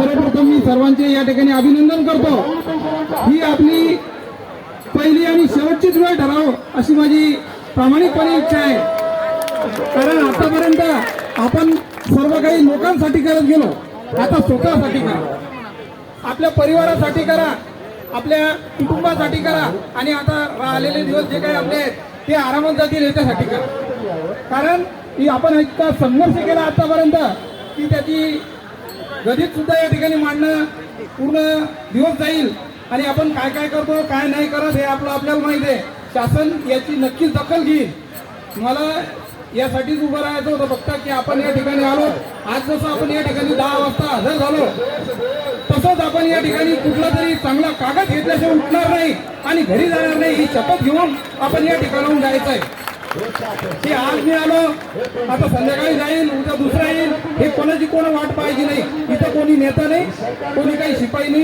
सर्वप्रथम मी सर्वांचे या ठिकाणी अभिनंदन करतो। ही आपली पहिली आणि शेवटचीच वेळ ठराव अशी माझी प्रामाणिकपणे इच्छा आहे। कारण आतापर्यंत आपण सर्व काही लोकांसाठी करत गेलो, आता स्वतःसाठी करा, आपल्या परिवारासाठी करा, आपल्या कुटुंबासाठी करा आणि आता राहिलेले दिवस जे काही आपले आहेत ते आरामात जातील याच्यासाठी करा। कारण की आपण इतका संघर्ष केला आतापर्यंत की त्याची गणित सुद्धा या ठिकाणी मांडणं पूर्ण दिवस जाईल आणि आपण काय काय करतो काय नाही करत हे आपल्याला माहिती आहे। शासन याची नक्कीच दखल घेईल। मला यासाठीच उभं राहायचं होतं फक्त की आपण या ठिकाणी आलो। आज जसं आपण या ठिकाणी 10 वाजता हजर झालो तसंच आपण या ठिकाणी कुठला तरी चांगला कागद घेतल्याशिवाय उठणार नाही आणि घरी जाणार नाही ही शपथ घेऊन आपण या ठिकाणाहून जायचं आहे। की आज मी आलो आता संध्याकाळी जाईल उद्या दुसरा येईल हे कोणाची कोण वाट पाहायची नाही। इथं कोणी नेता नाही, कोणी काही शिपाई नाही।